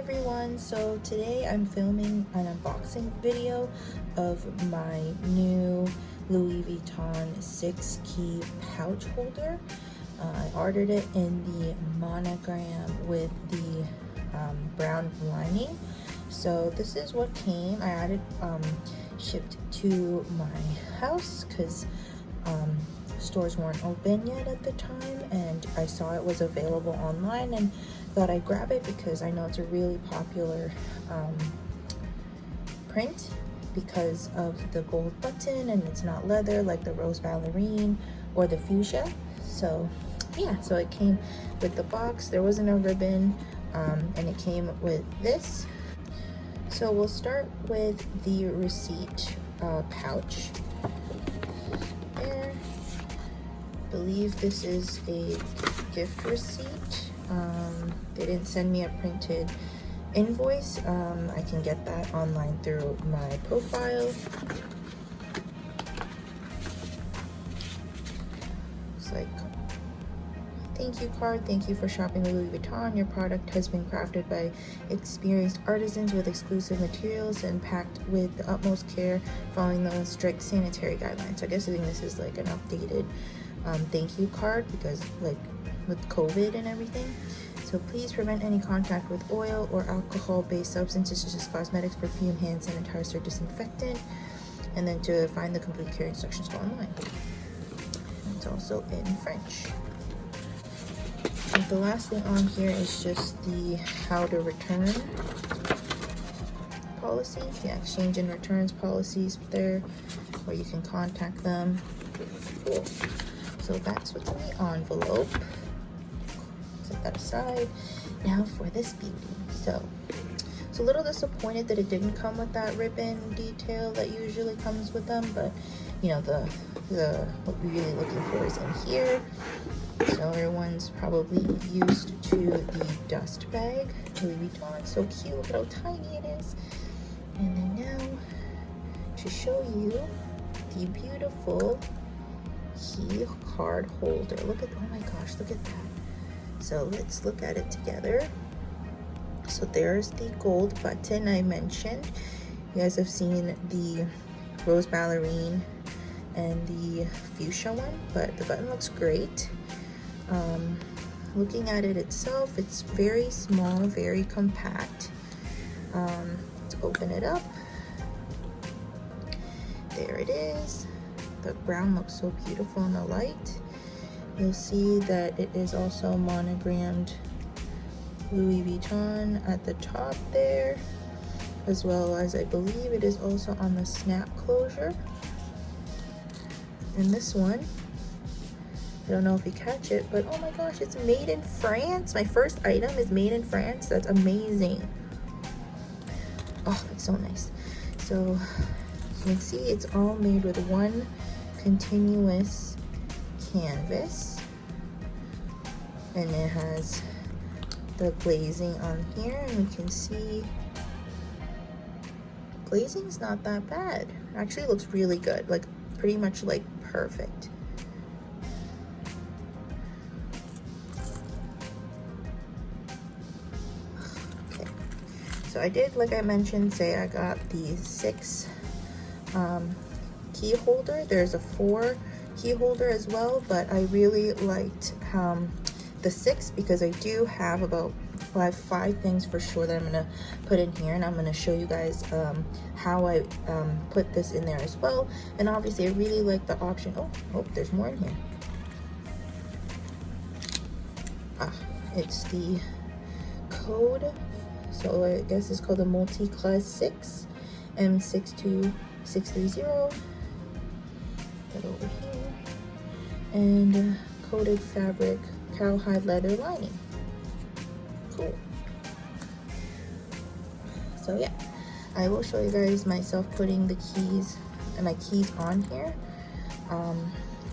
everyone, so today I'm filming an unboxing video of my new Louis Vuitton 6-key pouch holder. I ordered it in the monogram with the brown lining. So this is what came. I had it shipped to my house because stores weren't open yet at the time, and I saw it was available online and thought I'd grab it because I know it's a really popular print because of the gold button, and it's not leather like the rose ballerine or the fuchsia. So yeah, so it came with the box. There wasn't a ribbon, and it came with this. So we'll start with the receipt pouch. There. I believe this is a gift receipt. They didn't send me a printed invoice. I can get that online through my profile. It's like, thank you card. Thank you for shopping with Louis Vuitton. Your product has been crafted by experienced artisans with exclusive materials and packed with the utmost care, following the strict sanitary guidelines. So I guess I think this is like an updated thank you card because like with COVID and everything. So please prevent any contact with oil or alcohol-based substances such as cosmetics, perfume, hand sanitizer, disinfectant. And then to find the complete care instructions, go online. It's also in French. And the last thing on here is just the how to return policy. Yeah, exchange and returns policies there, where you can contact them. Cool. So that's what's in the envelope. Set that aside. Now for this beauty. So it's a little disappointed that it didn't come with that ribbon detail that usually comes with them, but you know, the what we're really looking for is in here. So everyone's probably used to the dust bag, Louis Vuitton. So cute, look at how tiny it is. And then now to show you the beautiful key card holder. Look at, oh my gosh, look at that. So let's look at it together. So there's the gold button I mentioned. You guys have seen the rose ballerine and the fuchsia one, but the button looks great. Looking at it itself, it's very small, very compact. Let's open it up. There it is. The brown looks so beautiful in the light. You'll see that it is also monogrammed Louis Vuitton at the top there, as well as I believe it is also on the snap closure. And this one, I don't know if you catch it, but oh my gosh, it's made in France. My first item is made in France. That's amazing. Oh, it's so nice. So you can see it's all made with one continuous canvas, and it has the glazing on here, and we can see glazing's not that bad. It actually looks really good, like pretty much like perfect. Okay, so I did, like I mentioned, say I got the 6 key holder. There's a 4 key holder as well, but I really liked the 6 because I do have about 5 things for sure that I'm gonna put in here, and I'm gonna show you guys how I put this in there as well. And obviously I really like the option. Oh, there's more in here. It's the code, so I guess it's called the multi-class 6 M62630. That over here, and coated fabric cowhide leather lining. Cool. So yeah, I will show you guys myself putting the keys and my keys on here.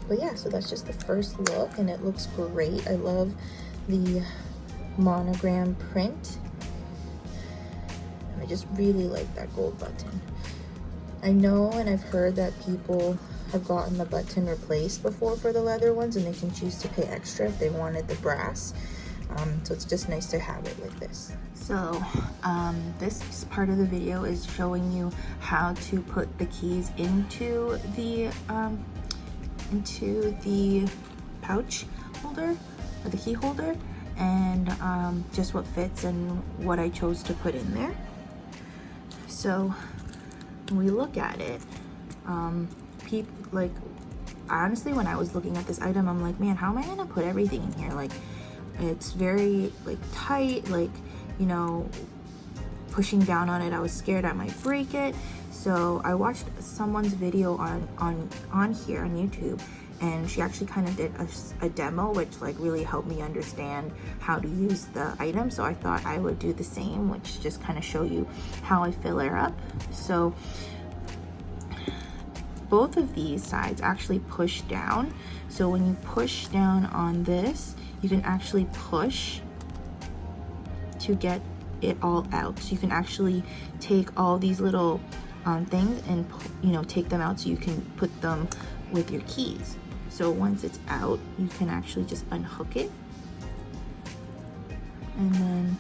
But yeah, so that's just the first look, and it looks great. I love the monogram print, and I just really like that gold button. I know, and I've heard that people have gotten the button replaced before for the leather ones, and they can choose to pay extra if they wanted the brass. So it's just nice to have it like this. So this part of the video is showing you how to put the keys into the pouch holder, or the key holder, and just what fits and what I chose to put in there. So when we look at it, like, honestly, when I was looking at this item, I'm like, man, how am I gonna put everything in here? Like, it's very like tight, like, you know, pushing down on it, I was scared I might break it. So I watched someone's video on here on YouTube, and she actually kind of did a demo, which like really helped me understand how to use the item. So I thought I would do the same, which just kind of show you how I fill her up. So both of these sides actually push down. So when you push down on this, you can actually push to get it all out. So you can actually take all these little things and, you know, take them out so you can put them with your keys. So once it's out, you can actually just unhook it and then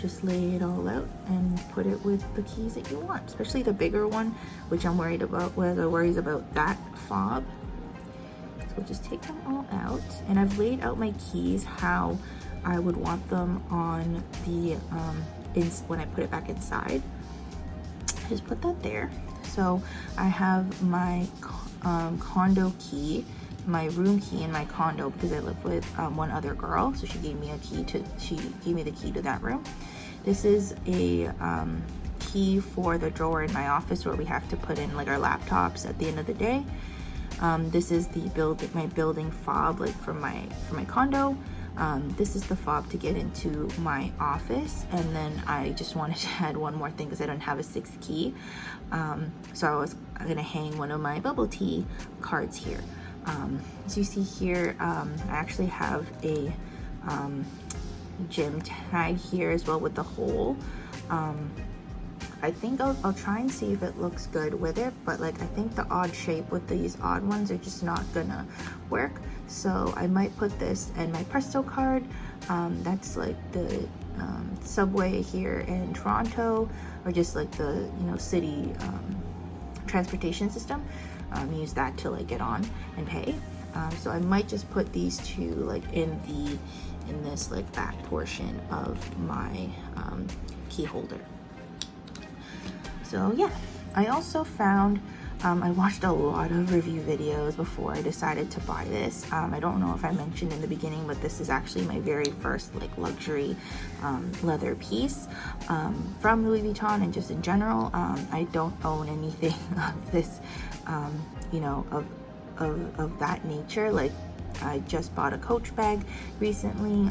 just lay it all out and put it with the keys that you want, especially the bigger one, which I'm worried about, worries about that fob. So just take them all out, and I've laid out my keys how I would want them on the when I put it back inside. Just put that there. So I have my condo key, my room key in my condo, because I live with one other girl, so she gave me the key to that room. This is a key for the drawer in my office where we have to put in like our laptops at the end of the day. This is my building fob, like for my condo. This is the fob to get into my office, and then I just wanted to add one more thing because I don't have a sixth key. So I was gonna hang one of my bubble tea cards here. As you see here, I actually have a gym tag here as well with the hole. I think I'll try and see if it looks good with it, but like I think the odd shape with these odd ones are just not gonna work. So I might put this in my Presto card. That's like the subway here in Toronto, or just like the, you know, city transportation system. Use that to like get on and pay. So I might just put these two like in this like back portion of my key holder. So yeah, I also found, I watched a lot of review videos before I decided to buy this. I don't know if I mentioned in the beginning, but this is actually my very first like luxury leather piece from Louis Vuitton, and just in general. I don't own anything of this, you know, of that nature. Like, I just bought a Coach bag recently,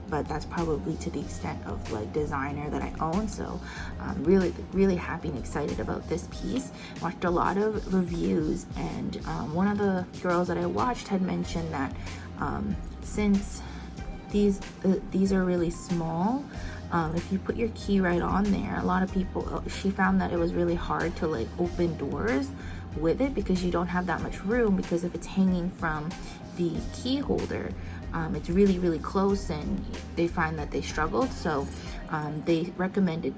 but that's probably to the extent of like designer that I own. So I'm really happy and excited about this piece. Watched a lot of reviews, and one of the girls that I watched had mentioned that since these are really small, if you put your key right on there, a lot of people, she found that it was really hard to like open doors with it because you don't have that much room, because if it's hanging from the key holder, it's really close, and they find that they struggled. So they recommended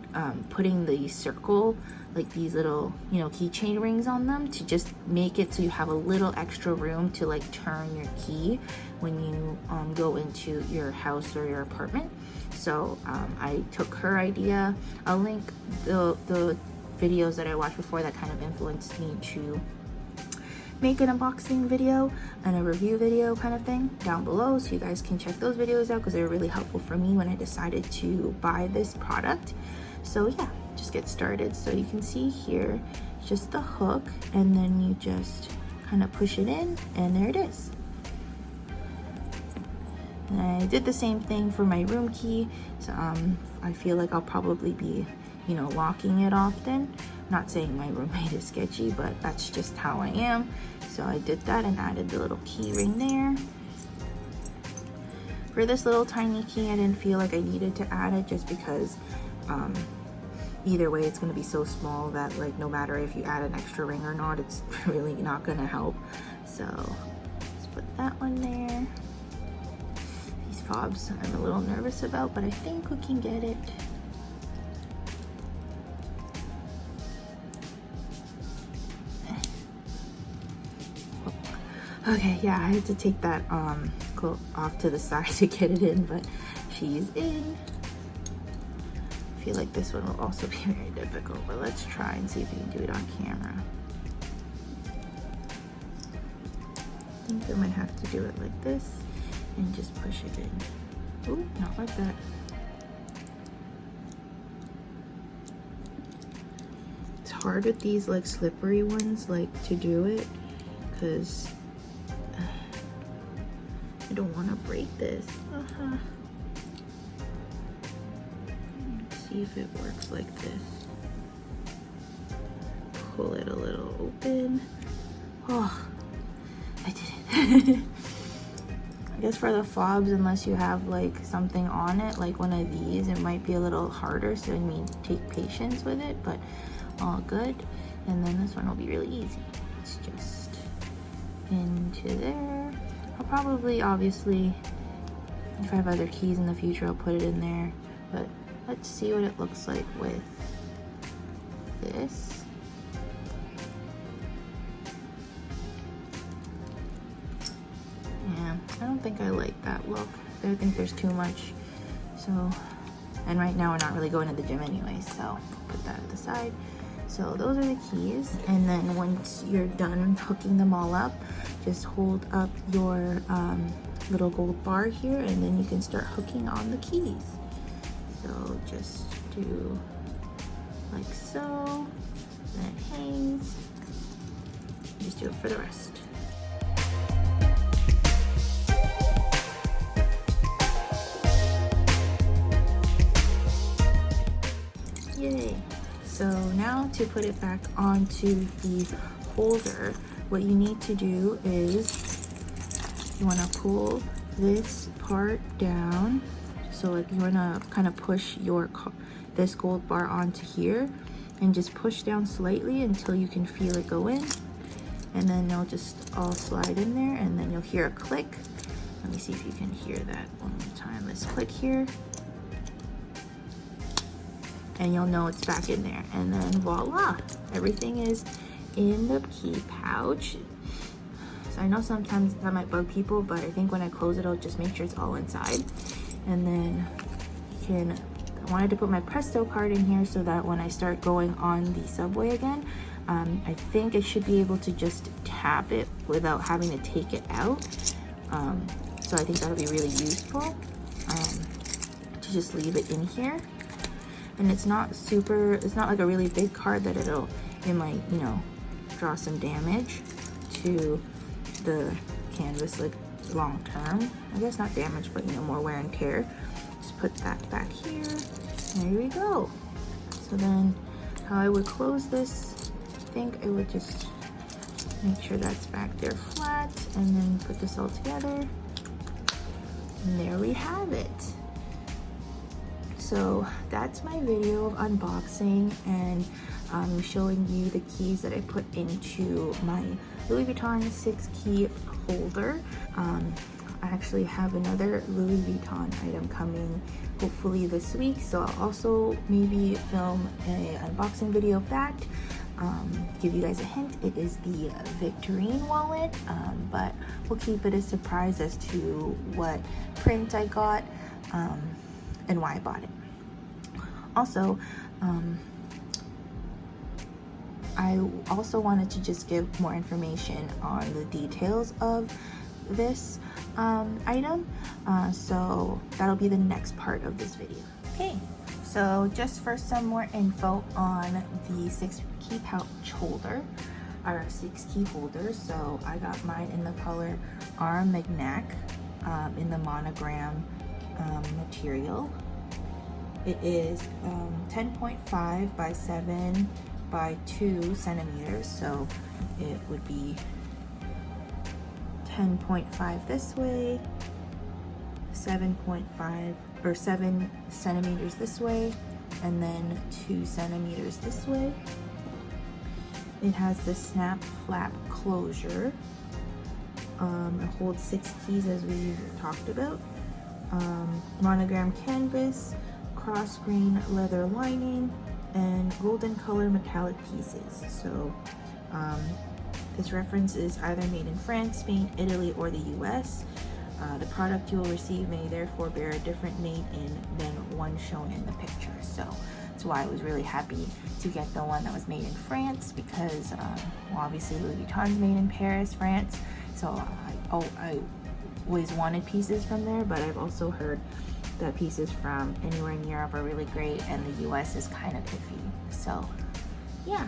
putting the circle, like these little, you know, keychain rings on them, to just make it so you have a little extra room to like turn your key when you go into your house or your apartment. So I took her idea. I'll link the videos that I watched before that kind of influenced me to make an unboxing video and a review video kind of thing down below, so you guys can check those videos out because they were really helpful for me when I decided to buy this product. So yeah, just get started. So you can see here, just the hook, and then you just kind of push it in, and there it is. And I did the same thing for my room key. So I feel like I'll probably be, you know, locking it often. Not saying my roommate is sketchy, but that's just how I am. So I did that and added the little key ring there. For this little tiny key, I didn't feel like I needed to add it, just because either way it's going to be so small that like no matter if you add an extra ring or not, it's really not going to help. So let's put that one there. These fobs I'm a little nervous about, but I think we can get it. Okay, yeah, I had to take that coat off to the side to get it in, but she's in. I feel like this one will also be very difficult, but let's try and see if we can do it on camera. I think I might have to do it like this and just push it in. Ooh, not like that. It's hard with these like slippery ones, like to do it, because I don't want to break this. Let's see if it works like this. Pull it a little open. Oh, I did it. I guess for the fobs, unless you have like something on it, like one of these, it might be a little harder. So I mean, take patience with it, but all good. And then this one will be really easy. It's just into there. I'll probably, obviously, if I have other keys in the future, I'll put it in there. But let's see what it looks like with this. Yeah, I don't think I like that look. I think there's too much. So, and right now we're not really going to the gym anyway, so put that at the side. So those are the keys, and then once you're done hooking them all up, just hold up your little gold bar here, and then you can start hooking on the keys. So just do like so, then it hangs. Just do it for the rest. Yay! So now to put it back onto the holder, what you need to do is you want to pull this part down. So like you want to kind of push this gold bar onto here and just push down slightly until you can feel it go in. And then they'll just all slide in there, and then you'll hear a click. Let me see if you can hear that one more time. Let's click here. And you'll know it's back in there, and then voila, everything is in the key pouch. So I know sometimes that might bug people, but I think when I close it, I'll just make sure it's all inside. And then I wanted to put my Presto card in here so that when I start going on the subway again, I think I should be able to just tap it without having to take it out. So I think that'll be really useful to just leave it in here. And it's not like a really big card that it might, you know, draw some damage to the canvas like long term. I guess not damage, but you know, more wear and tear. Just put that back here. There we go. So then how I would close this, I think I would just make sure that's back there flat, and then put this all together. And there we have it. So that's my video of unboxing and showing you the keys that I put into my Louis Vuitton 6-key holder. I actually have another Louis Vuitton item coming hopefully this week, so I'll also maybe film an unboxing video of that. Give you guys a hint, it is the Victorine wallet, but we'll keep it a surprise as to what print I got and why I bought it. Also, I also wanted to just give more information on the details of this item, so that'll be the next part of this video. Okay, so just for some more info on the 6-key pouch holder, or 6-key holder. So I got mine in the color Armagnac, in the monogram material. It is 10.5 by 7 by 2 centimeters, so it would be 10.5 this way, 7.5 or 7 centimeters this way, and then 2 centimeters this way. It has the snap flap closure. It holds 6 keys as we talked about. monogram canvas, cross grain leather lining, and golden color metallic pieces. So this reference is either made in France, Spain, Italy, or the US. The product you will receive may therefore bear a different made in than one shown in the picture. So that's why I was really happy to get the one that was made in France, because well, obviously Louis Vuitton's made in Paris, France. So I always wanted pieces from there, but I've also heard that pieces from anywhere in Europe are really great, and the US is kind of iffy. So yeah.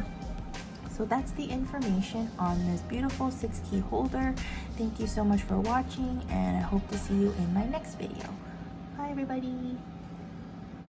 So that's the information on this beautiful 6-key holder. Thank you so much for watching, and I hope to see you in my next video. Bye everybody.